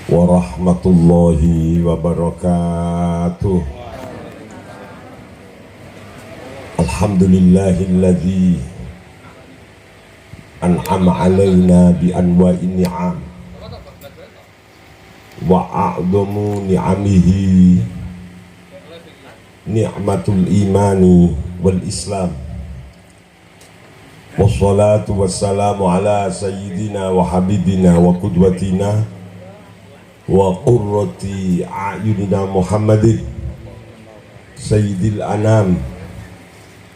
warahmatullahi wabarakatuh. Alhamdulillahilladzi an'ama alaina bi anwa'in ni'am wa a'dhamu ni'amihi ni'matul imani wal islam. Wassalatu wassalamu ala sayyidina wa habibina wa qudwatina wa qurrati a'yunina Muhammadin sayyidil anam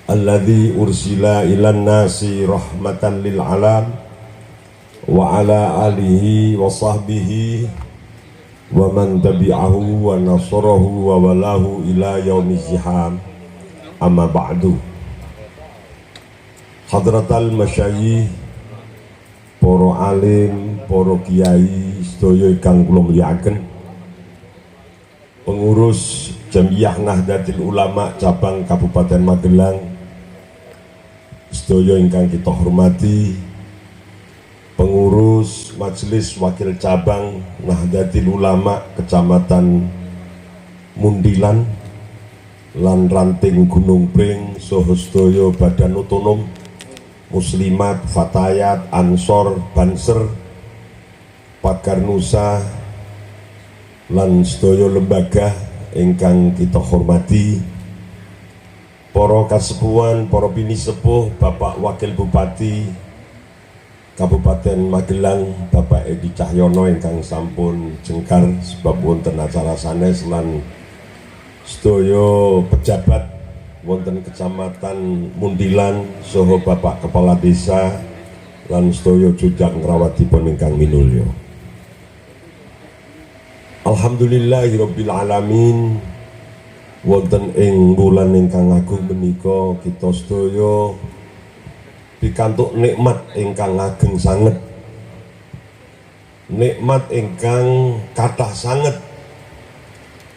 alladzi ursila ilan nasi rahmatan lil alam wa ala alihi wa sahbihi wa man tabi'ahu wa nasarahu wa walahu ila yaumil ziham. Amma ba'du. Hadratal masyayikh, para alim, para kiai sedaya ingkang kula mulyakaken, pengurus Jamiyah Nahdlatul Ulama cabang Kabupaten Magelang sedaya ingkang kita hormati, pengurus Majelis Wakil Cabang Nahdlatul Ulama Kecamatan Mundilan lan Ranting Gunung Pring saha sedaya badan otonom Muslimat, Fatayat, Ansor, Banser, Pakar Nusa lan sedaya lembaga ingkang kita hormati, para kasepuhan, para bini sepuh, Bapak Wakil Bupati Kabupaten Magelang, Bapak Edi Cahyono ingkang sampun jengkar sebab wonten acara sanes lan sedaya pejabat wonten Kecamatan Mundilan saha Bapak Kepala Desa lan sedaya jujak ngrawatipun ingkang minulya. Alhamdulillahirabbil alamin. Wonten ing wulan ingkang agung menika kita sedaya pikantuk nikmat ingkang ageng sanget, nikmat ingkang kathah sanget.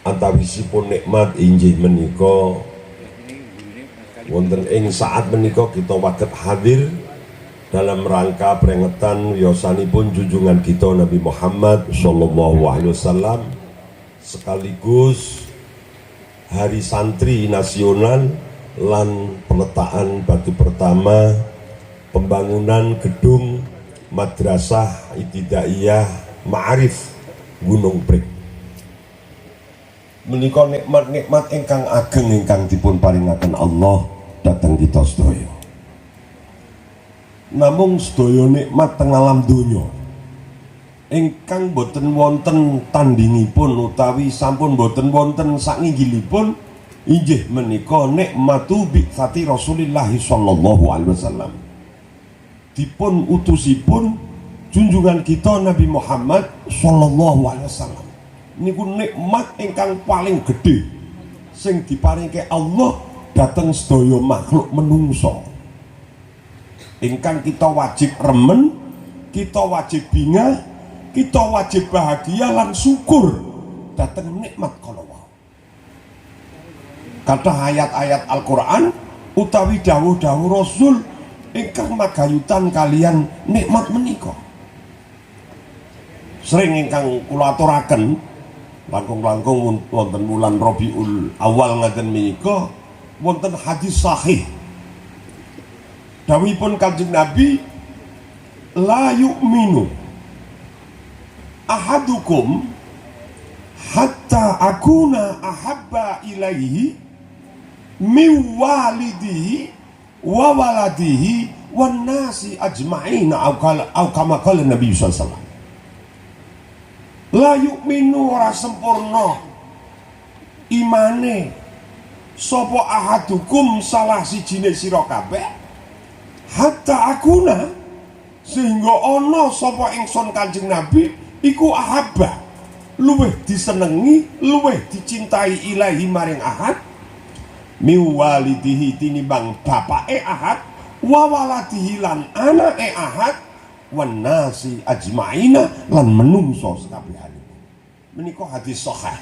Antawisipun nikmat inggih menika wonten ing saat menika kita waget hadir dalam rangka peringatan wiyosanipun junjungan kita Nabi Muhammad sallallahu alaihi wasallam, sekaligus Hari Santri Nasional lan peletakan batu pertama pembangunan gedung Madrasah Ibtidaiyah Ma'arif Gunung Pring. Menika nikmat-nikmat ingkang ageng ingkang dipun paringaken Allah dhateng kita sedaya. Namung sedaya nikmat teng alam donya ingkang boten wonten tandingipun utawi sampun boten wonten sakinggilipun inggih menika nikmatu bi'tsati Rasulillah sallallahu alaihi wasallam. Dipun utusipun junjungan kita Nabi Muhammad sallallahu alaihi wasallam. Niku nikmat ingkang paling gede sing diparingke Allah dhateng sedaya makhluk menungso. Ingkang kita wajib remen, kita wajib bingah, kita wajib bahagia lan syukur dhateng nikmat kala wau. Kathah ayat-ayat Al-Qur'an utawi dawuh-dawuh Rasul ingkang magayutan kalian nikmat menika. Sering ingkang kula aturaken langkung-langkung wonten wulan Rabiul Awal ngaten menika wonten hadis sahih dawuhipun Kanjeng Nabi, la yu'minu ahadukum hatta akuna ahabba ilaihi min walidihi wa waladihi wan nasi ajma'ina au kama qala Nabi sallallahu alaihi wasallam. La yu'minu ora sempurna imane sapa ahadukum salah sijine sira kabeh hatta akuna sehingga ana sapa ingsun Kanjeng Nabi iku ahabba luweh disenengi, luweh dicintai ilahi maring ahad miwalidihi tinimbang bapake ahad wa waladihi lan anake ahad wan nasi ajmaina lan menungso sekabehane. Menika hadis sahih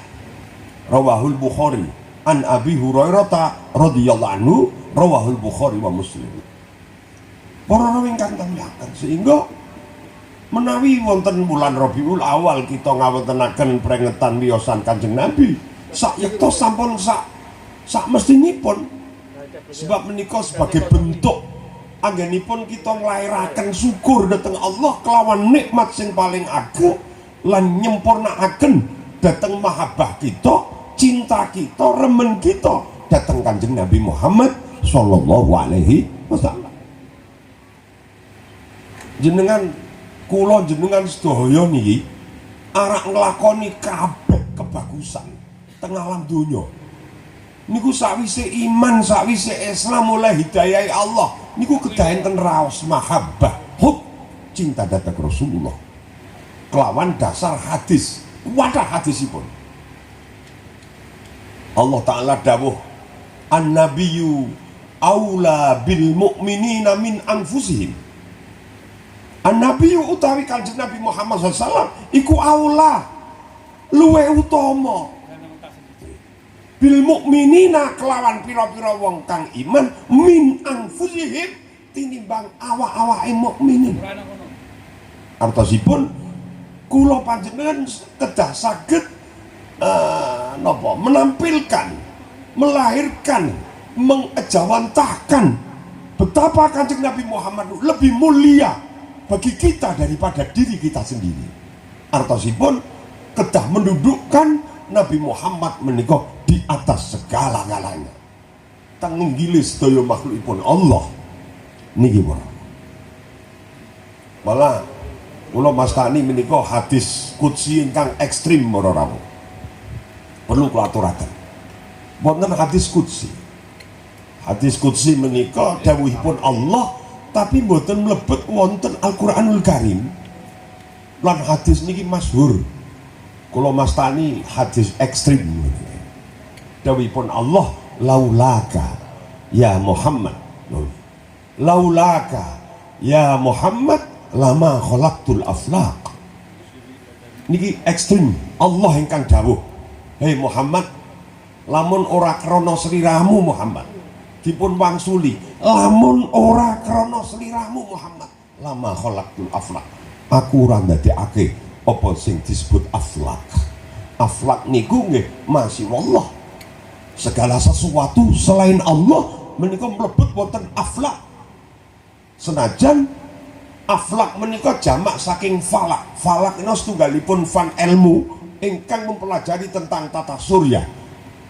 rawahul Bukhari an Abi Hurairah radhiyallahu anhu, rawahul Bukhari wa Muslim. Para rawuh ingkang tanglaken sehingga menawi wonten bulan Rabiul Awal kita ngawontenaken prengetan wiyosan Kanjeng Nabi sak yektos sampun sak mestinipun, sebab menika sebagai bentuk anggenipun kita nglairaken syukur dhateng Allah kelawan nikmat sing paling ageng lan nyempurnakaken dhateng mahabbah kita, cinta kita, remen kita dhateng Kanjeng Nabi Muhammad sallallahu alaihi wasallam. Jenengan kula jenengan sedaya niki arak nglakoni kabeh kebagusan teng alam donya niku sakwise iman, sakwise Islam oleh hidayah Allah niku kedah enten raos mahabbah, hub, cinta dhateng Rasulullah kelawan dasar hadis. Wadah hadisipun Allah Ta'ala dawuh an-nabiyyu aula bil mu'minina min anfusihim. An-nabiyyu utawi Kanjeng Nabi Muhammad SAW iku aula luwe utama bil mu'minina kelawan pira-pira wong kang iman min anfusihim tinimbang awak-awake mukminin. Artosipun kula panjenengan kedah saged menampilkan, melahirkan, mengejawantahkan betapa Kanjeng Nabi Muhammad lebih mulia bagi kita daripada diri kita sendiri. Artosipun kedah mendudukkan Nabi Muhammad menika di atas segala-galanya. Tanginggile sedaya makhlukipun Allah niki malah kula mastani menika hadis qudsi ingkang ekstrim para rawuh. Perlu kula aturaken. Wonten hadis qudsi. Hadis qudsi menika dawuhipun Allah tapi mboten mlebet wonten Al-Qur'anul Karim. Lan hadis niki masyhur. Kula mastani hadis ekstrim. Dawuhipun Allah, laulaka ya Muhammad. Laulaka ya Muhammad lama khalaqtul aflaq. Niki ekstrim. Allah ingkang dawuh, hei Muhammad, lamun ora krana sliramu Muhammad dipun wangsuli, lamun ora krana sliramu Muhammad lama khalaqtul aflaq, aku ora ndadekake apa sing disebut aflaq. Aflaq niku nggih masih Allah, segala sesuatu selain Allah menika mlebet wonten aflaq. Senajan aflak menika jamak saking falak. Falak ini setunggalipun fan ilmu ingkang mempelajari tentang tata surya,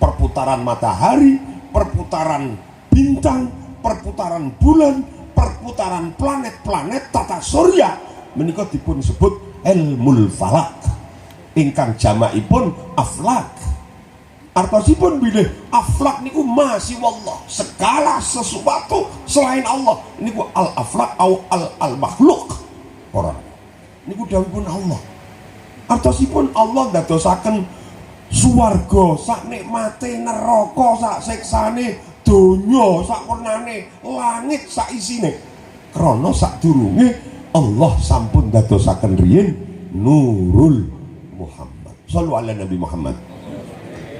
perputaran matahari, perputaran bintang, perputaran bulan, perputaran planet-planet tata surya menika dipun sebut ilmul falak ingkang jamakipun aflak. Artosipun bilih aflak niku masih wallah, segala sesuatu selain Allah niku al aflak au al makhluk. Ora niku dawuhipun Allah. Artosipun Allah ndadosaken swarga sak nikmate, neraka sak siksane, donya sak wernane, langit sak isine. Krana sadurunge Allah sampun ndadosaken riyin Nurul Muhammad. Shallu ala Nabi Muhammad.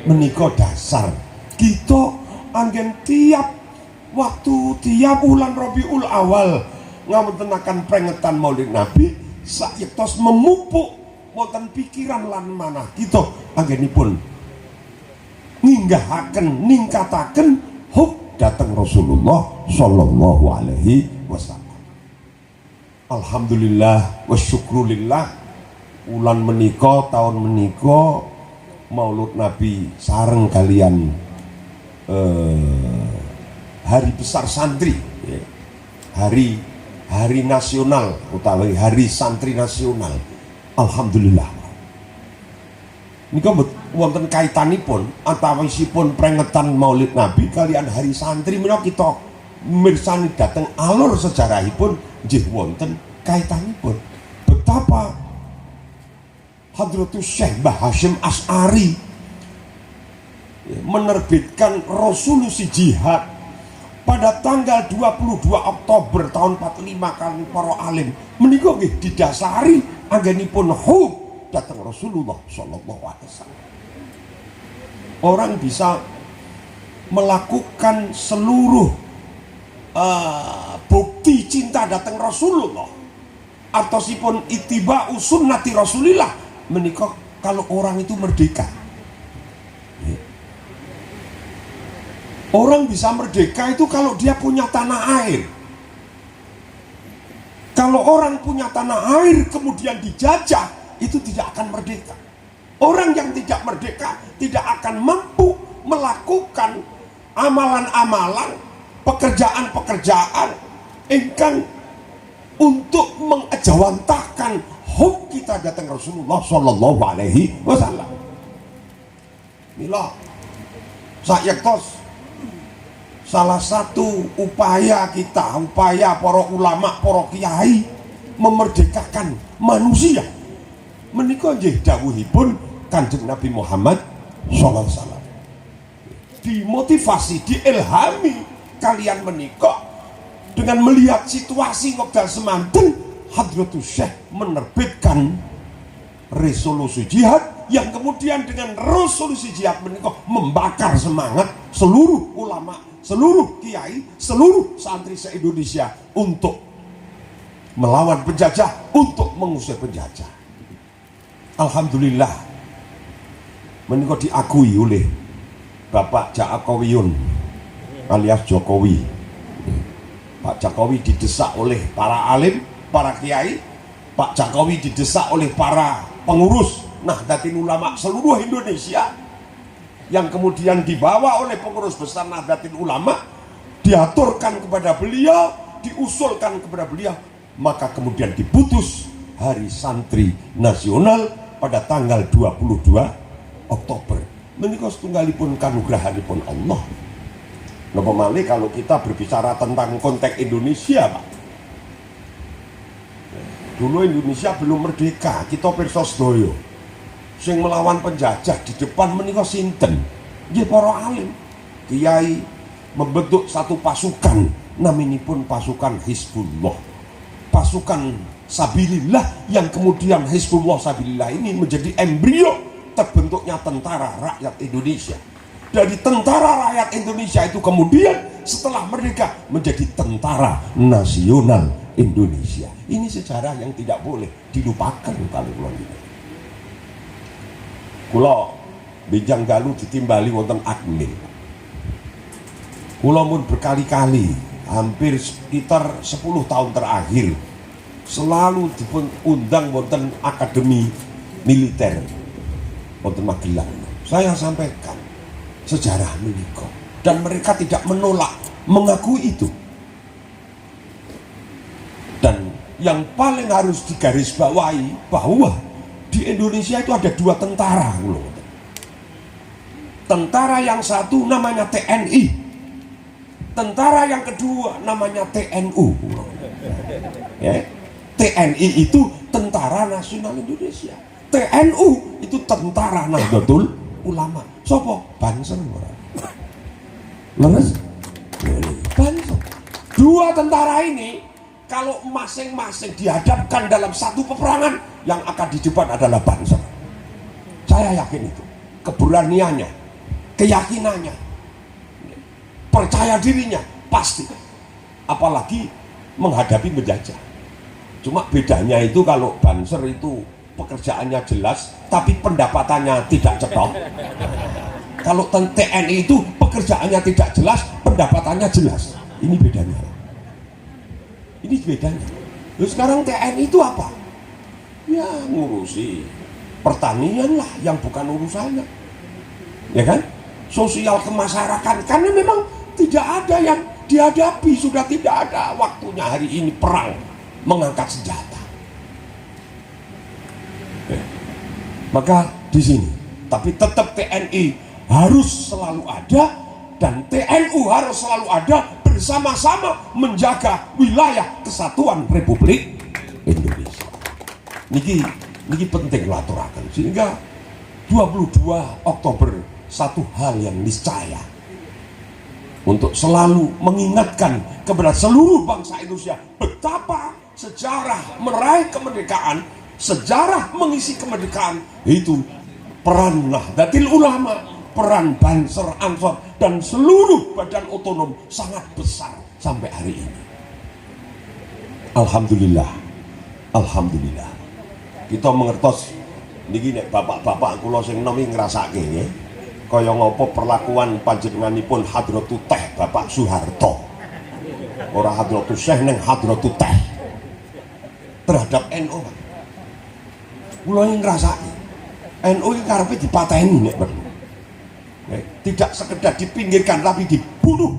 Menika dasar kita anggen tiap waktu, tiap bulan Rabiul Awal ngawontenaken prengetan Maulid Nabi sayektos memupuk wonten pikiran lan manah kita anggenipun ninggahaken, ningkataken hub dhateng Rasulullah sallallahu alaihi wasallam. Alhamdulillah wa syukrulillah, wulan menika, tahun menika Maulud Nabi sareng kalian hari besar santri, hari nasional utawi hari santri nasional. Alhamdulillah. Nika wonten kaitanipun antawisipun prengetan Maulid Nabi kalian hari santri menika kita mirsani dateng alur sejarahipun nggih wonten kaitanipun. Betapa Hadratus Syekh Mbah Hasyim Asy'ari menerbitkan resolusi jihad pada tanggal 22 Oktober tahun 45 kali para alim menika nggih didasari anggenipun hub dhateng Rasulullah sallallahu alaihi wasallam. Orang bisa melakukan seluruh bukti cinta dhateng Rasulullah artosipun ittiba'u sunnati Rasulillah menika kalau orang itu merdeka. Orang bisa merdeka itu kalau dia punya tanah air. Kalau orang punya tanah air kemudian dijajah, itu tidak akan merdeka. Orang yang tidak merdeka tidak akan mampu melakukan amalan-amalan, pekerjaan-pekerjaan ingkang untuk mengejawantahkan hub kita datang Rasulullah Shallallahu Alaihi Wasallam. Mila sayektos salah satu upaya kita, upaya para ulama, para kiai memerdekakan manusia menika nggih dawuhipun Kanjeng Nabi Muhammad sallallahu alaihi wasallam. Dimotivasi, diilhami kalian menika dengan melihat situasi wekdal semanten, Hadratus Syekh menerbitkan resolusi jihad yang kemudian dengan resolusi jihad menika membakar semangat seluruh ulama, seluruh kiai, seluruh santri se-Indonesia untuk melawan penjajah, untuk mengusir penjajah. Alhamdulillah menika diakui oleh Bapak Jakowiyun alias Jokowi. Pak Jokowi didesak oleh para alim, para kiai. Pak Jokowi didesak oleh para pengurus Nahdlatul Ulama seluruh Indonesia, yang kemudian dibawa oleh pengurus besar Nahdlatul Ulama, diaturkan kepada beliau, diusulkan kepada beliau, maka kemudian diputus Hari Santri Nasional pada tanggal 22 Oktober. Menika setunggalipun kanugrahanipun Allah. Napa malih kalau kita berbicara tentang konteks Indonesia, Pak. Dulu Indonesia belum merdeka, kita pirsa sedaya. Sing melawan penjajah di depan menika sinten? Nggih para alim, kiai membentuk satu pasukan, naminipun pasukan Hizbullah. Pasukan Sabilillah yang kemudian Hizbullah Sabilillah ini menjadi embrio terbentuknya tentara rakyat Indonesia. Dari tentara rakyat Indonesia itu kemudian setelah merdeka menjadi tentara nasional Indonesia. Ini sejarah yang tidak boleh dilupakan kalau kula ini. Kula benjang dalu ditimbali wonten Akmil. Kula mun berkali-kali, hampir sekitar 10 tahun terakhir selalu dipun undang wonten akademi militer wonten Magelang. Saya sampaikan sejarah menika dan mereka tidak menolak, mengakui itu. Dan yang paling harus digarisbawahi bahwa di Indonesia itu ada dua tentara. Tentara yang satu namanya TNI, tentara yang kedua namanya TNU. Ya. TNI itu Tentara Nasional Indonesia, TNU itu Tentara Nahdlatul Ulama. Sopo? Banser. Leres? Banser. Dua tentara ini kalau masing-masing dihadapkan dalam satu peperangan, yang akan di depan adalah Banser. Saya yakin itu. Keberaniannya, keyakinannya, percaya dirinya pasti. Apalagi menghadapi penjajah. Cuma bedanya itu kalau Banser itu pekerjaannya jelas tapi pendapatannya tidak cetok. Kalau TNI itu pekerjaannya tidak jelas, pendapatannya jelas. Ini bedanya. Ini bedanya. Lalu sekarang TNI itu apa? Ya ngurusi pertanian lah yang bukan urusannya. Ya kan? Sosial kemasyarakatan, karena memang tidak ada yang dihadapi, sudah tidak ada waktunya hari ini perang mengangkat senjata. Maka di sini, tapi tetap TNI harus selalu ada dan TNU harus selalu ada bersama-sama menjaga wilayah kesatuan Republik Indonesia. Niki penting laturaken, sehingga 22 Oktober satu hal yang niscaya untuk selalu mengingatkan kepada seluruh bangsa Indonesia betapa sejarah meraih kemerdekaan, sejarah mengisi kemerdekaan itu peran Nahdlatul Ulama, peran Banser Ansor dan seluruh badan otonom sangat besar sampai hari ini. Alhamdulillah Alhamdulillah kita mengertos niki nek bapak-bapak kula sing nom ngrasake nggih kaya ngopo perlakuan panjenenganipun Hadratu Teh Bapak Soeharto, ora Hadratu Syekh ning Hadratu Teh terhadap NU. Kula ngrasake NU iki karepe dipateni nek perlu. Tidak sekedar dipinggirkan tapi dibunuh.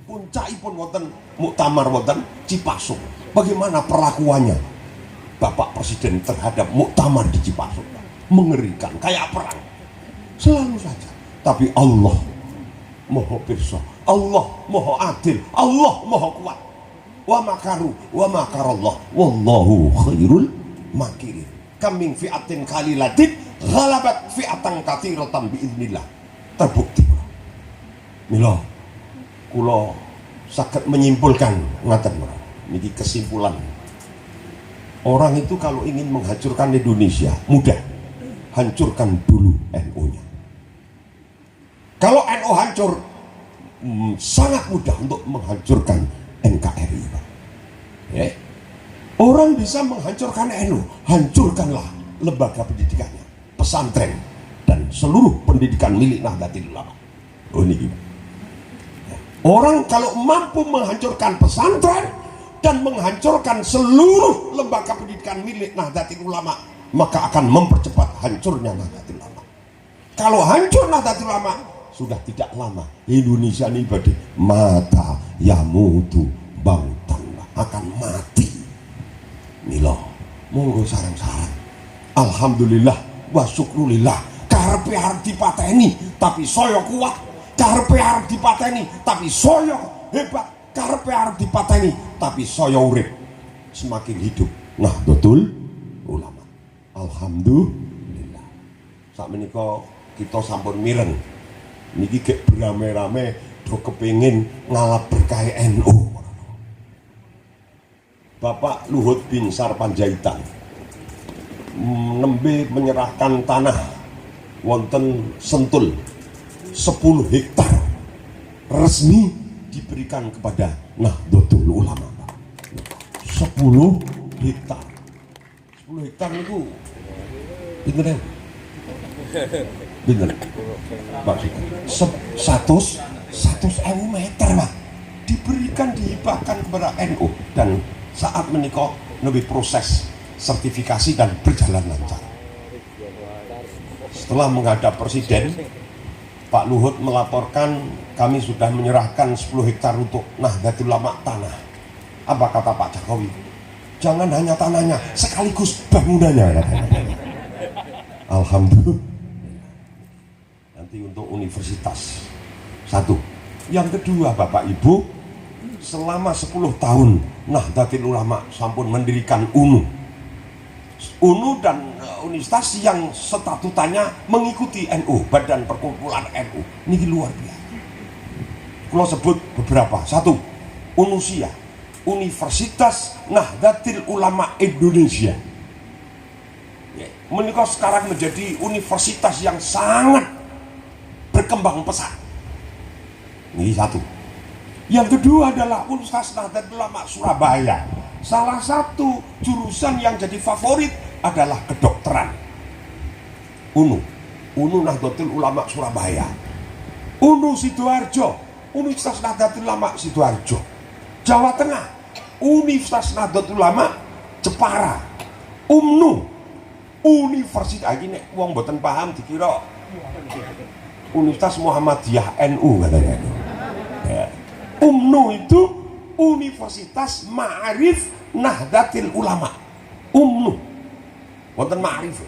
Puncakipun wonten muktamar wonten Cipasung. Bagaimana perlakuannya Bapak Presiden terhadap muktamar di Cipasung? Mengerikan, kayak perang. Selalu saja. Tapi Allah Maha Pirsa, Allah Maha Adil, Allah Maha Kuat. Wa makaru wa makarallah wallahu khairul makirin. Kaming fi'atin qalilatin ghalabat fi'atan katsiratan biidznillah. Terbukti. Mila kula saged menyimpulkan ngaten mawon. Niki kesimpulan. Orang itu kalau ingin menghancurkan Indonesia mudah. Hancurkan dulu NU-nya. Kalau NU hancur sangat mudah untuk menghancurkan NKRI, Pak. Ya. Orang bisa menghancurkan NU, hancurkanlah lembaga pendidikannya, pesantren dan seluruh pendidikan milik Nahdlatul Ulama. Oh ini gimana? Orang kalau mampu menghancurkan pesantren dan menghancurkan seluruh lembaga pendidikan milik Nahdlatul Ulama, maka akan mempercepat hancurnya Nahdlatul Ulama. Kalau hancur Nahdlatul Ulama, sudah tidak lama Indonesia ini badhe mata yamutu bautan, akan mati. Mila monggo sareng-sareng alhamdulillah wa syukrulillah karepe arep dipateni tapi saya kuat, karepe arep dipateni tapi saya hebat, karepe arep dipateni tapi saya urip semakin hidup. Nah betul ulama alhamdulillah. Sakmenika kita sampun mireng niki gek berame-rame do kepengin ngalap berkah NU. Bapak Luhut Binsar Panjaitan nembe menyerahkan tanah wonten Sentul 10 hektar resmi diberikan kepada Nahdlatul Ulama. 10 hektar 10 hektar itu pinten? Pinten? Pak, 100.000 meter, Pak. Diberikan, dihibahkan kepada NU dan saat menikah lebih proses sertifikasi dan berjalan lancar. Setelah menghadap Presiden, Pak Luhut melaporkan kami sudah menyerahkan 10 hektar untuk Nahdlatul Ulama tanah. Apa kata Pak Jokowi? Jangan hanya tanahnya, sekaligus bangunannya. Alhamdulillah. Nanti untuk universitas satu. Yang kedua, Bapak Ibu, selama 10 tahun Nahdlatul Ulama sampun mendirikan UNU dan universitas yang statutannya mengikuti NU, Badan Perkumpulan NU. Ini luar biasa. Kalau sebut beberapa. Satu, UNUSIA, Universitas Nahdlatul Ulama Indonesia. Menikah sekarang menjadi universitas yang sangat berkembang pesat. Ini satu. Yang kedua adalah Universitas Nahdlatul Ulama Surabaya. Salah satu jurusan yang jadi favorit adalah kedokteran. UNU Nahdlatul Ulama Surabaya. UNU Sidoarjo, Universitas Nahdlatul Ulama Sidoarjo. Jawa Tengah, Universitas Nahdlatul Ulama Jepara. UMNU, Universitas ini wong boten paham dikira Universitas Muhammadiyah NU katanya. Ya. UMNU itu Universitas Ma'arif Nahdlatul Ulama. UMNU wonten Ma'arif.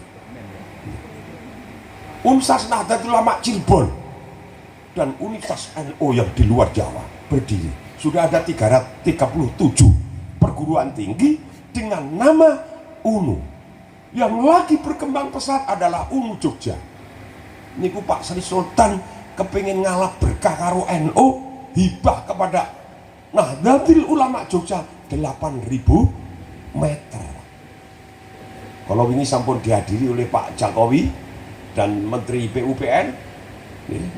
Universitas Nahdlatul Ulama Cirebon dan Universitas NU yang di luar Jawa berdiri. Sudah ada 337 perguruan tinggi dengan nama UNU. Yang lagi berkembang pesat adalah UNU Jogja. Niku Pak Sri Sultan kepingin ngalap berkah karo NU, hibah kepada Nahdlatul Ulama Jogja 8.000 meter. Kalau ini sampun dihadiri oleh Pak Jokowi dan Menteri PUPR,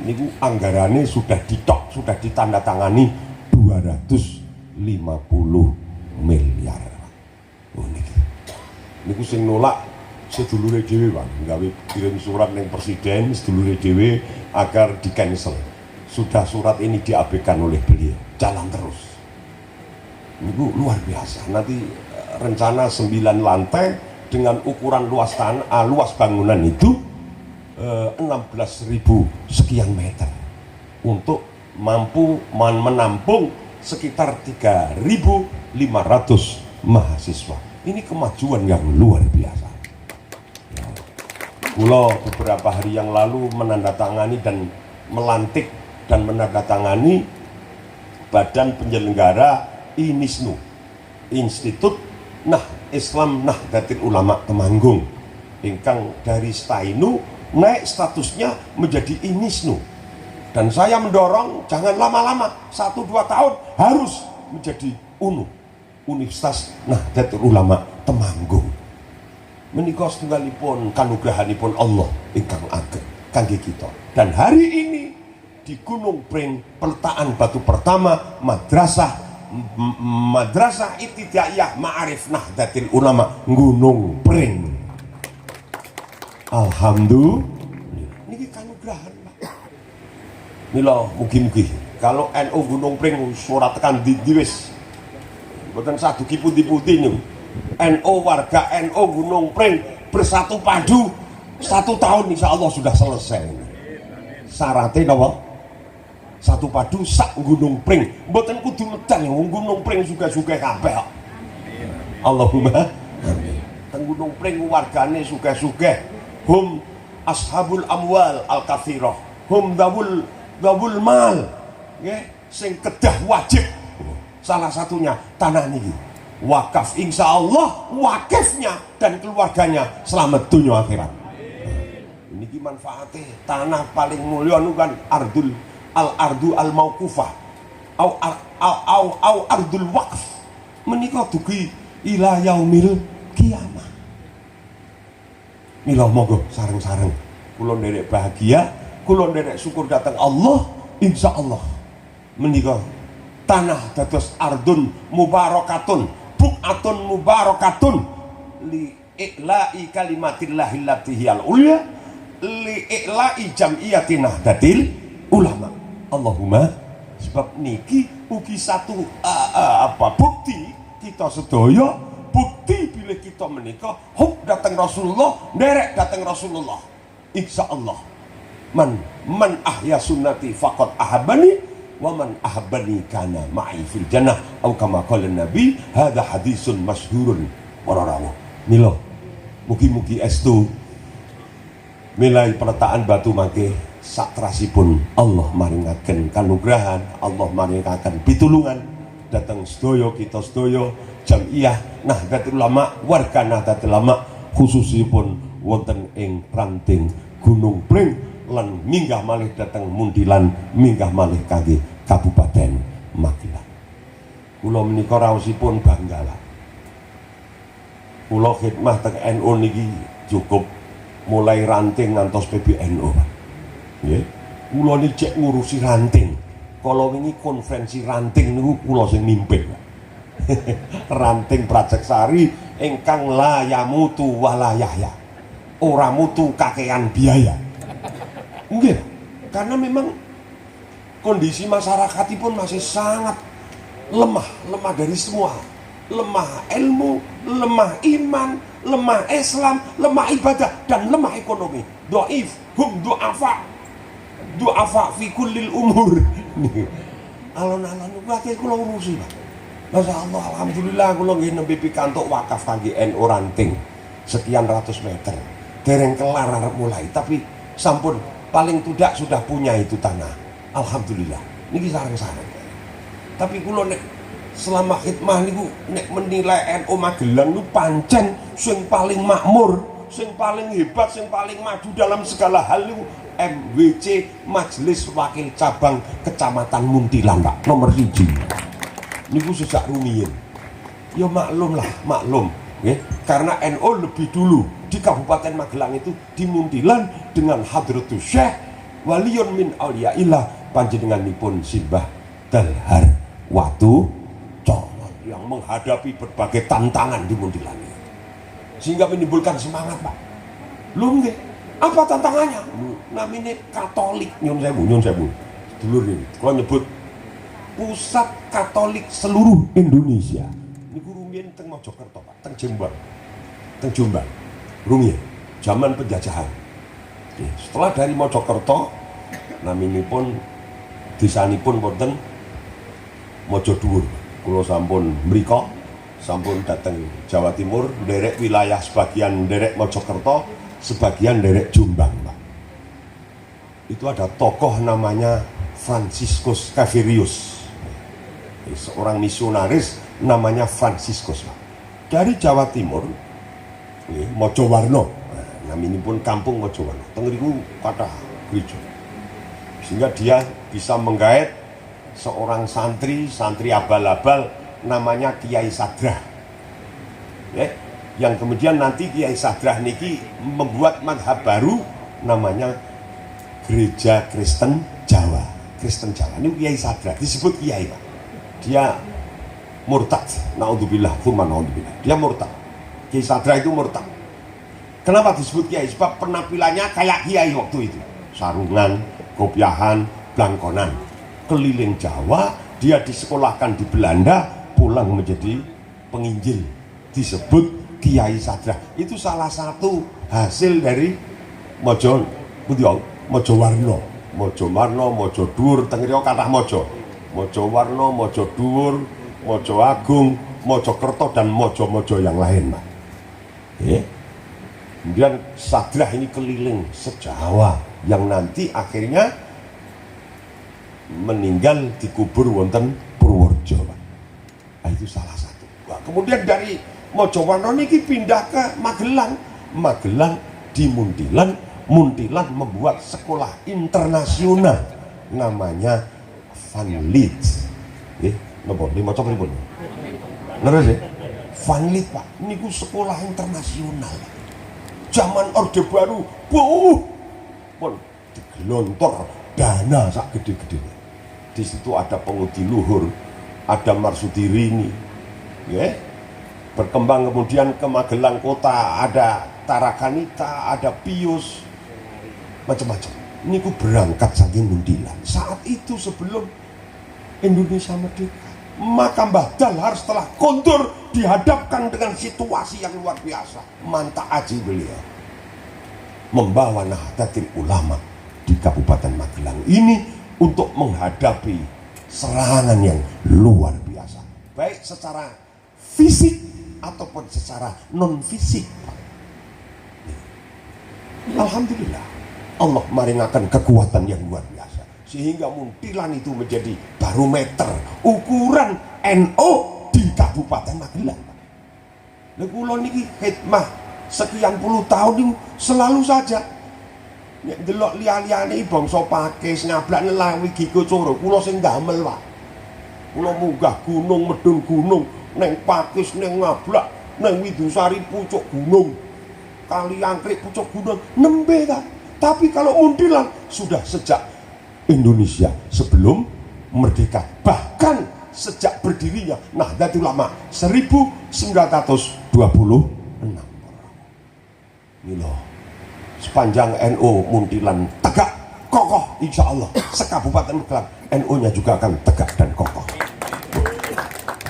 niku anggarannya sudah ditok, sudah ditandatangani 250 miliar. Oh, niki. niku sing nolak sedulure dhewe Bang, gawe kirim surat ning presiden sedulure dhewe agar di cancel. Sudah surat ini diabaikan oleh beliau, jalan terus. Niku luar biasa. Nanti rencana 9 lantai dengan ukuran luas luas bangunan itu 16.000 sekian meter untuk mampu menampung sekitar 3.500 mahasiswa. Ini kemajuan yang luar biasa. Kulo beberapa hari yang lalu menandatangani dan melantik dan menandatangani badan penyelenggara INISNU, Institut Islam Nahdlatul Ulama Temanggung, ingkang dari Stainu naik statusnya menjadi INISNU. Dan saya mendorong jangan lama-lama, 1-2 tahun harus menjadi UNU, Universitas Nahdlatul Ulama Temanggung. Menika setunggalipun kanugrahanipun Allah ingkang ageng kangge kita. Dan hari ini di Gunung Pring peletakan batu pertama Madrasah Ibtidaiyah Ma'arif Nahdlatul Ulama Gunung Pring. Alhamdulillah. Niki kanugrahan, Pak. Mila mugi-mugi kalau NU Gunung Pring surat tekan di wis mboten sadugi putih-putih niku. NU warga NU Gunung Pring bersatu padu 1 tahun insya Allah sudah selesai. Syaratnya napa? Satu padu sak Gunung Pring. Mboten kudu medan Gunung Pring sugih-sugih kabeh kok. Allahumma amin. Teng Gunung Pring wargane sugih-sugih. Hum ashabul amwal al-katsirah. Hum dawul mal. Nggih, sing kedah wajib. Salah satunya tanah niki. Wakaf, insya Allah wakifnya dan keluarganya selamat dunia akhirat. Ini manfaatnya tanah paling mulia nu kan ardu al mauqufah au ardul waqf menika dugi ila yaumil kiamah. Mila monggo sareng-sareng kula nderek bahagia, kula nderek syukur datang Allah, insya Allah menika tanah dados ardun mubarakatun bu'atun mubarakatun li i'la'i kalimatillahil latihiyal ulya li i'la'i jam'iyyati Nahdlatul Ulama. Allahumma sebab niki ugi satu bukti kita sedaya, bukti bila kita menika hub datang Rasulullah, nderek datang Rasulullah. Insyaallah man ahya sunnati faqad ahabani wa man ahabbani kana ma'i fil jannah atau kama qala nabi hadza hadisun masyhurun para rawuh. Mila mugi-mugi estu milai peletakan batu mangke satrasipun Allah maringaken kanugrahan, Allah maringaken pitulungan datang sedaya kita sedaya Jam'iyah Nahdlatul Ulama, warga Nahdlatul Ulama khususipun wonten ing ranting Gunung Pring lan minggah malih dateng Muntilan, minggah malih kangge Kabupaten Magelang. Kula menika raosipun bangga lah. Kula khidmah teng NU niki cukup mulai ranting ngantos PBNU. Nggih. Kula niki cek ngurusi ranting. Kala wingi konferensi ranting niku kula sing mimpin. Ranting Prajaksari ingkang la yamutu wala yahya. Ora mutu kakean biaya. Nggih, karena memang kondisi masyarakat pun masih sangat lemah dari semua. Lemah ilmu, lemah iman, lemah Islam, lemah ibadah, dan lemah ekonomi. Dhaif, hum du'afa fi kullil umur. Alon-alon wae kula urusi, Pak. Masya Allah, alhamdulillah kula nggih nembe pikantuk wakaf kangge NU ranting sekian ratus meter. Dereng kelar arep mulai, tapi sampun paling tidak sudah punya itu tanah. Alhamdulillah. Niki sareng-sareng. Tapi kula nek selama khidmah niku nek menilai NU Magelang niku pancen sing paling makmur, sing paling hebat, sing paling maju dalam segala hal niku MWC Majelis Wakil Cabang Kecamatan Muntilan, Pak, nomor 1. Niku sejak rumiyin. Ya maklum lah, maklum, nggih. Karena NU lebih dulu di Kabupaten Magelang itu di Muntilan dengan Hadratus Syekh Waliyun min Auliyaillah panjenenganipun Simbah Dalhar Watu Congon yang menghadapi berbagai tantangan di Muntilan. sehingga menimbulkan semangat, Pak. Lu nggih, apa tantangannya? Namanya Katolik, nyun sewu. Dulur ini, kalau nyebut Pusat Katolik seluruh Indonesia. Niku rumiyin teng Mojokerto, Pak, teng Jombang. Rumiyin, zaman penjajahan. Setelah dari Mojokerto, naminipun desanipun wonten Mojodhuwur. Kula sampun mriko, sampun dateng Jawa Timur, nderek wilayah sebagian nderek Mojokerto, sebagian nderek Jombang, Pak. Itu ada tokoh namanya Franciscus Xaverius, seorang misionaris namanya Franciscus, Pak. Dari Jawa Timur, Mojowarno, naminipun kampung Mojowarno, tengeriku kathah gereja. Sehingga dia bisa menggait seorang santri abal-abal namanya Kiai Sadrah, yang kemudian nanti Kiai Sadrah niki membuat madhab baru namanya Gereja Kristen Jawa. Ini Kiai Sadrah disebut Kiai, Pak. Dia murtad, naudzubillah, dia murtad. Kiai Sadrah itu murtad. Kenapa disebut Kiai? Sebab penampilannya kayak Kiai waktu itu, sarungan, kopiahan, blangkonan, keliling Jawa. Dia disekolahkan di Belanda, pulang menjadi penginjil, disebut Kiai Sadrah. Itu salah satu hasil dari Mojowarno, Mojodhuwur, tengeriyo kathah Mojowarno, Mojodhuwur, Mojo Agung, Mojokerto, dan mojo-mojo yang lain, Pak. Kemudian Sadrah ini keliling se-Jawa, yang nanti akhirnya meninggal dikubur wonten Purworejo, Pak. Nah, itu salah satu. Nah, kemudian dari Mojowarno niki pindah ke Magelang di Muntilan membuat sekolah internasional namanya Van Leeds. Napa niki maca pripun? Leres ya? Van Leeds, Pak. Niku sekolah internasional. Zaman Orde Baru, pun digelontor dana sak gede-gedene. Di situ ada Pengudi Luhur, ada Marsudi Rini, berkembang kemudian ke Magelang Kota, ada Tarakanita, ada Pius, macam-macam. Ini ku berangkat saking Muntilan. Saat itu sebelum Indonesia merdeka, maka Mbah Dal harus telah kontur dihadapkan dengan situasi yang luar biasa. Manta aji beliau membawa Nahdlatul Ulama di Kabupaten Magelang ini untuk menghadapi serangan yang luar biasa, baik secara fisik ataupun secara non fisik. Alhamdulillah, Allah maringakan kekuatan yang luar biasa sehingga Muntilan itu menjadi barometer ukuran NU di Kabupaten Magelang. Lha kula niki khidmah sekian puluh tahun ini selalu saja nek delok liya-liyane bangsa Pakis nyablak nelawi Giko Coro, kula sing damel, Pak. Kula munggah gunung, medun gunung, neng Pakis, neng Ngablak, neng Widusari pucuk gunung, Kali Angkrik pucuk gunung, nembe ta. Tapi kalau Muntilan sudah sejak Indonesia sebelum merdeka, bahkan sejak berdirinya Nahdlatul Ulama 1926. Ini loh, sepanjang NU Muntilan tegak kokoh, insya Allah sekabupaten Magelang NU-nya juga akan tegak dan kokoh.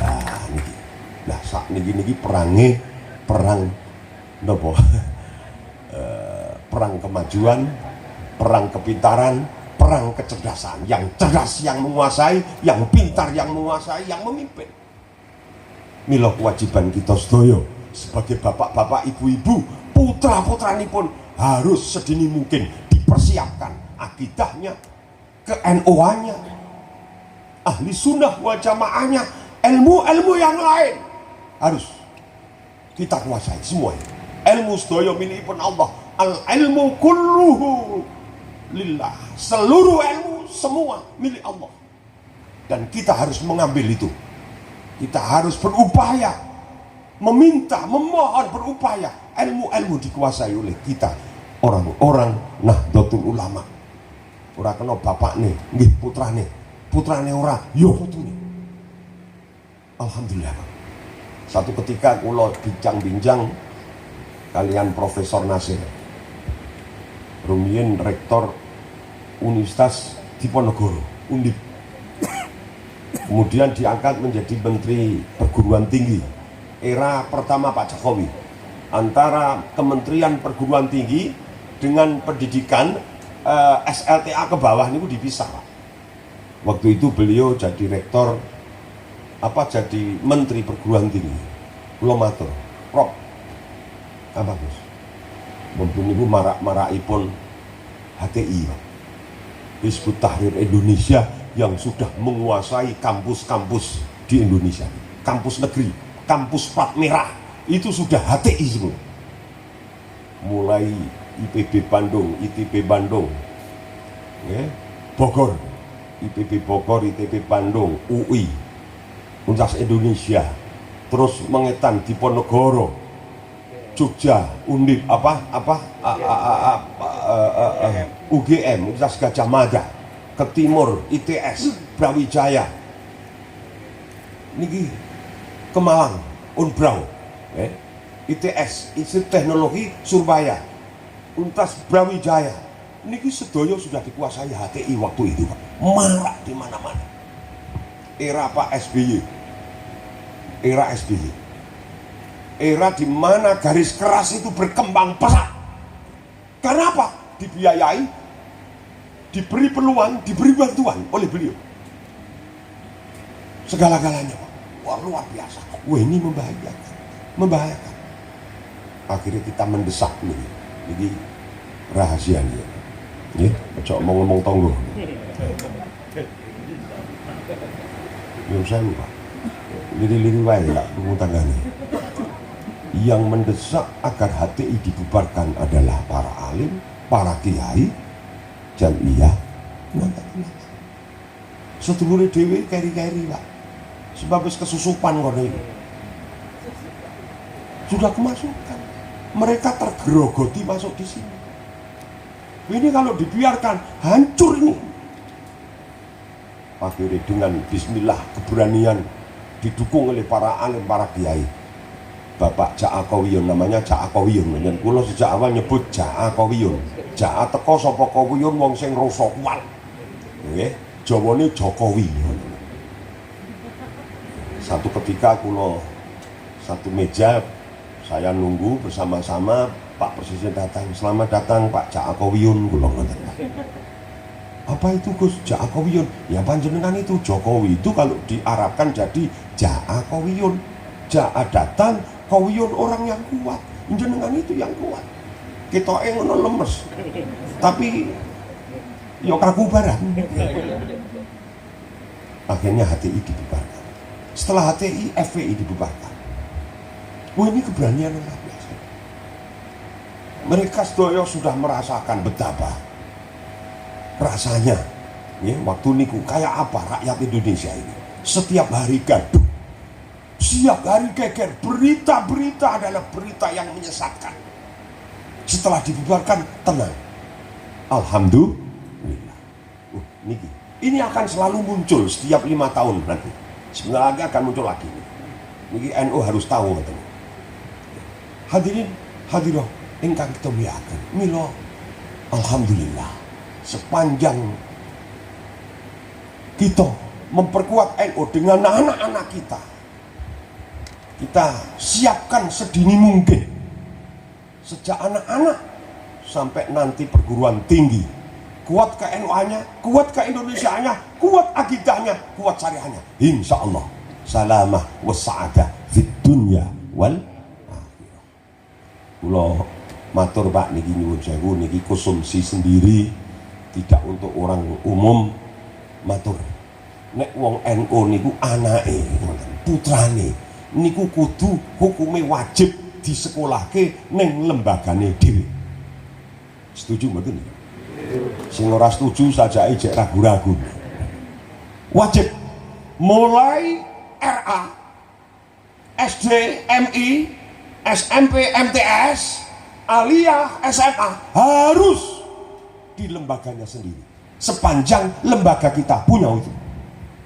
Nah, niki, nah saat niki perang nopo, perang kemajuan, perang kepintaran, perang kecerdasan. Yang cerdas yang menguasai, yang pintar yang menguasai, yang memimpin. Mila kewajiban kita sedaya sebagai bapak-bapak, ibu-ibu, putra-putranipun harus sedini mungkin dipersiapkan akidahnya, ke-NU-nya, ahli sunnah wal jamaahnya, ilmu-ilmu yang lain harus kita kuasai semuanya. Ilmu sedaya milikipun Allah. Al-ilmu kulluhu lillah. Seluruh ilmu semua milik Allah. Dan kita harus mengambil itu. Kita harus berupaya meminta, memohon, berupaya ilmu-ilmu dikuasai oleh kita, orang-orang Nahdlatul Ulama. Ora kena bapak nih, nggih putrane ora, yo putune. Alhamdulillah. Satu ketika kula bincang-bincang kalian Profesor Nasir rumiyin rektor Universitas Diponegoro Undip, kemudian diangkat menjadi Menteri Perguruan Tinggi era pertama Pak Jokowi. Antara Kementerian Perguruan Tinggi dengan pendidikan SLTA ke bawah ini dipisah, Pak. Waktu itu beliau jadi rektor jadi Menteri Perguruan Tinggi. Kula matur, Prof. Apa Gus? Mumpun niku marak-marakipun HTI, Pak. Hizbut Tahrir Indonesia yang sudah menguasai kampus-kampus di Indonesia. Kampus negeri, kampus plat merah, itu sudah HTI semua. Mulai IPB Bandung, ITB Bandung, ya, Bogor, IPB Bogor, ITB Bandung, UI, Universitas Indonesia, terus mengetan Diponegoro, Jogja, Undip, UGM, Universitas Gadjah Mada, ke timur ITS, Brawijaya, niki ke Malang, Unbrau, ITS, Institut Teknologi Surabaya, Universitas Brawijaya, niki sedoyo sudah dikuasai HTI waktu itu, Pak. Marak di mana-mana. Era Pak SBY, era SBY, era di mana garis keras itu berkembang pesat. Karena apa? Dibiayai, diberi peluang, diberi bantuan oleh beliau. Segala-galanya, Pak. Wah, luar biasa. Wah, ini membahayakan. Akhirnya kita mendesak nih. Jadi rahasia nih. Ya, cok mau ngomong tonggo. Yang saya lupa. Liri-liri wae Pak rumah tangganya. Yang mendesak agar HTI dibubarkan adalah para alim, para kiai, jamiah, sedulure dhewe keri-keri, Pak. Sebab wis kesusupan kono iki. Sudah kemasukan. Mereka tergerogoti masuk di sini. Ini kalau dibiarkan hancur ini. Akhirnya dengan bismillah keberanian didukung oleh para alim, para kiai. Bapak Ja'akowiyun, namanya Ja'akowiyun. Dan kula sejak awal nyebut Ja'akowiyun. Ja'a teko sapa kowiyun wong sing rasa kuat. Nggih, Jawane Jokowi. Satu ketika kula satu meja, saya nunggu bersama-sama, Pak Presiden datang. Selamat datang Pak Ja'akowiyun, kula ngoten. Apa itu Gus Ja'akowiyun? Ya panjenengan itu Jokowi itu kalau diarabkan jadi Ja'akowiyun. Ja'a datang, Kowiyun orang yang kuat. Jenengan itu yang kuat. Kita ngono lemes. Tapi yo kakubaran. Akhirnya HTI dibubarkan. Setelah HTI, FPI dibubarkan. Wah, ini keberanian yang luar biasa. Mereka sedaya sudah merasakan betapa rasanya ya, waktu niku kayak apa rakyat Indonesia ini. Setiap hari gaduh, setiap hari geger, berita-berita adalah berita yang menyesatkan. Setelah dibubarkan, tenang, alhamdulillah. Ini akan selalu muncul setiap 5 tahun nanti. Sebentar lagi akan muncul lagi. Niki NU harus tahu katanya. Hadirin hadiroh ingkang kita muliakan, mila alhamdulillah sepanjang kita memperkuat NU dengan anak-anak kita siapkan sedini mungkin sejak anak-anak sampai nanti perguruan tinggi, kuat ke NU-nya, kuat ke Indonesia-nya, kuat akidahnya, kuat syariahnya, insya Allah salamah wassa'adah fid dunya wal akhirah. Kula matur Pak niki nyuwun sewu, niki konsumsi sendiri, tidak untuk orang umum. Matur nek wong NU niku anake putrane niku kudu hukume wajib disekolahke ning lembagane dhewe. Setuju mboten? Sing ora setuju saja ijek ragu-ragu. Wajib mulai RA, SD, MI, SMP, MTS, aliyah, SMA harus di lembaganya sendiri. Sepanjang lembaga kita punya itu.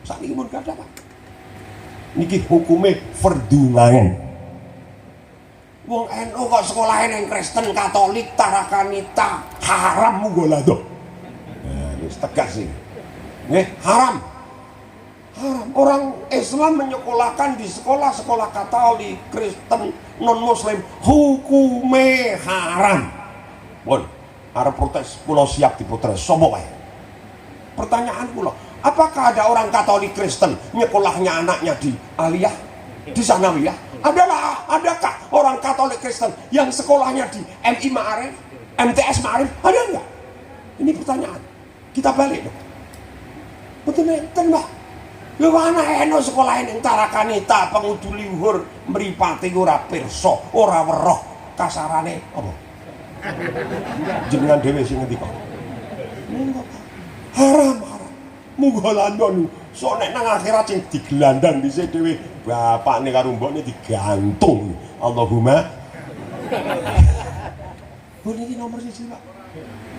Saat ini pun gak ada Pak. Niki hukumnya fardhu ain. Wong NU kok sekolahe ning Kristen Katolik Tarakanita haram munggo lah to. Nah, wis tegas iki. Nggih, haram. Haram. Orang Islam menyekolahkan di sekolah-sekolah Katolik, Kristen, non-Muslim, hukume haram. Pun, arep protes, kula siap diprotes sapa wae. Pertanyaan kula, apakah ada orang Katolik Kristen nyekolahnya anaknya di Aliyah, di Sanawiyah? Adakah orang Katolik Kristen yang sekolahnya di MI Ma'arif, MTS Ma'arif? Ada enggak? Ini pertanyaan. Kita balik dong. Betul enten Mbak. Lho anak eno sekolahin ing Tarakanita pengudu luhur mripate ora pirsa, ora weruh kasarane apa? Jenengan dhewe sing ngendika. Haram. Munggo landon sok nek nang akhirat sing digelandang dhisik dhewe bapakne karo mbokne digantung. Allahumma. Bu niki nomor 1 Pak.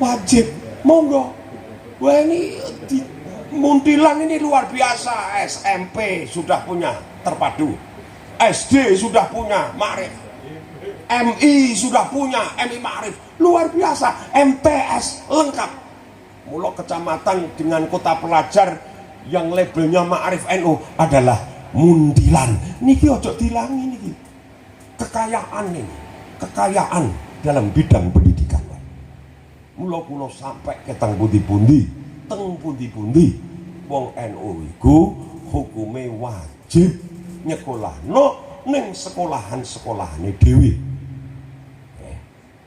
Wajib. Monggo. Wah ini di Muntilan ini luar biasa. SMP sudah punya terpadu. SD sudah punya Ma'arif. MI sudah punya MI Ma'arif. Luar biasa. MTS lengkap. Mula kecamatan dengan kota pelajar yang labelnya Ma'arif NU adalah Muntilan. Niki ojo dilangi niki. Kekayaan ini, kekayaan dalam bidang pendidikan. Mula kula sampai ke teng pundi-pundi, wong NU iku hukume wajib nyekolahno ning sekolahan-sekolahane dhewe.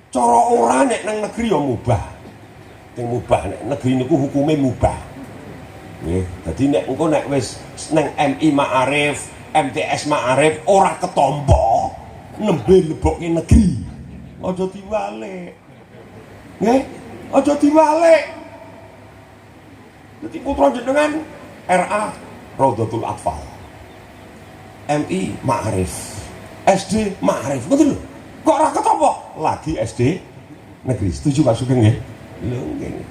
Cara ora nek nang negeri ya mubah. Yang mubah nek negeri niku hukume mubah. Nggih, dadi nek engko nek wis nang MI Ma'arif, MTS Ma'arif ora ketompo nembe lebokke negeri. Aja diwalik. Nggih, aja diwalik. Dadi putra jenengan RA Raudhatul Atfal. MI Ma'arif, SD Ma'arif. Ngoten lho. Kok ora ketompo? Lagi SD negeri. Setuju Pak Sugeng nggih? Lho nggih.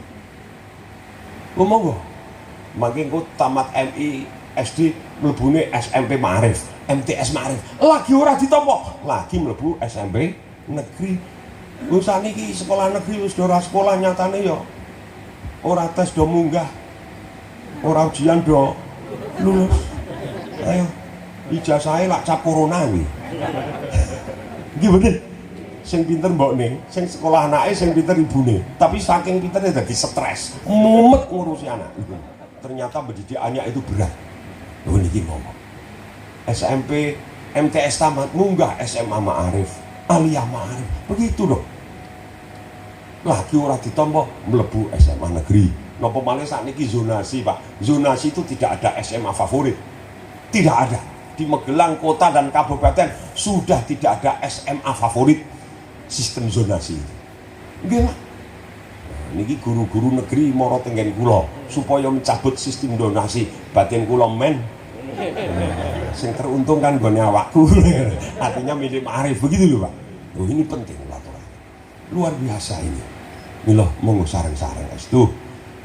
Monggo. Mangke engko tamat MI SD mlebune SMP Ma'arif, MTS Ma'arif. Lagi ora ditampa, lagi mlebu SMP negeri. Wis saniki sekolah negeri wis ora sekolah nyatane ya. Ora tes do munggah. Ora ujian do lulus. Ayo. Ijazahe lak cap corona kuwi. Nggih bener. Sing pinter mbokne, sing sekolah anake sing pinter ibune. Tapi saking pintere dadi stres, mumet ngurusi anak. Ternyata pendidikannya itu berat. Lho niki ngomong. SMP, MTS tamat, munggah SMA Ma'arif, Aliyah Ma'arif. Begitu loh. Lagi ora ditampa mlebu SMA negeri. Napa malih sakniki zonasi, Pak. Zonasi itu tidak ada SMA favorit. Tidak ada. Di Magelang kota dan kabupaten sudah tidak ada SMA favorit. Sistem zonasi itu. Nggih, Pak. Niki guru-guru negeri mara tenggen kula supaya mencabut sistem donasi. Batin kula men. Sing teruntung kan gone awakku. Artinya milik Ma'arif begitu lho, Pak. Oh, ini penting aturan. Luar biasa ini. Mila monggo sareng-sareng estu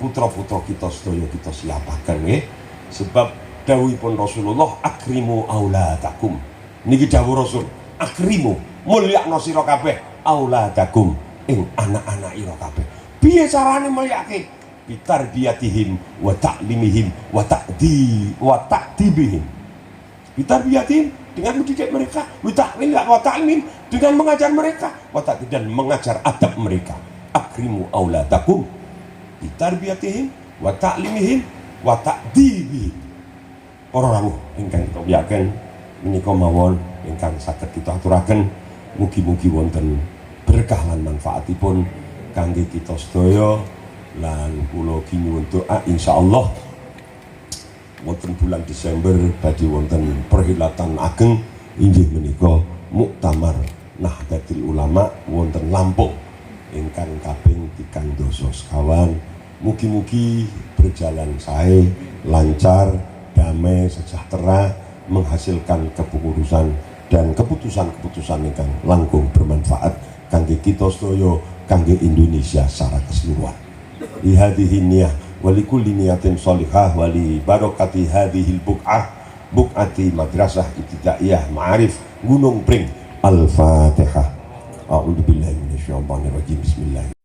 putra-putra kita sedaya kita siapaken nggih. Sebab dawuhipun Rasulullah akrimu auladakum. Niki dawuh Rasul, akrimu mulyakno sira kabeh auladakum ing anak-anak ira kabeh. Piye carane mulyake? Bitarbiyatihim wa ta'limihim wa ta'dibihim. Bitarbiyatihim dengan mendidik mereka, wa ta'limihim dengan mengajar mereka, dan mengajar adab mereka. Akrimu auladakum bitarbiyatihim wa ta'limihim wa ta'dibihim. Para rawuh ingkang kita yakin menika mawon ingkang saged kita aturaken mugi-mugi wonten berkah lan manfaatipun kangge kita sedaya. Lan kula nyuwun doa insyaallah wonten bulan Desember badhe wonten perhelatan ageng inggih menika Muktamar Nahdlatul Ulama wonten Lampung ingkang kaping 3 sekawan. Mugi-mugi berjalan sae, lancar, damai, sejahtera, menghasilkan kepengurusan dan keputusan-keputusan ingkang langkung bermanfaat kangge kita sedaya, kangge Indonesia secara keseluruhan. Li hadhihi niyah wa li kulli niyatin shalihah wa li barakati hadhil buq'ah buq'ati madrasah ibtidaiyah Ma'arif Gunung Pring Al-Fatihah. A'udzubillahi minasyaitonir rajim. Bismillah.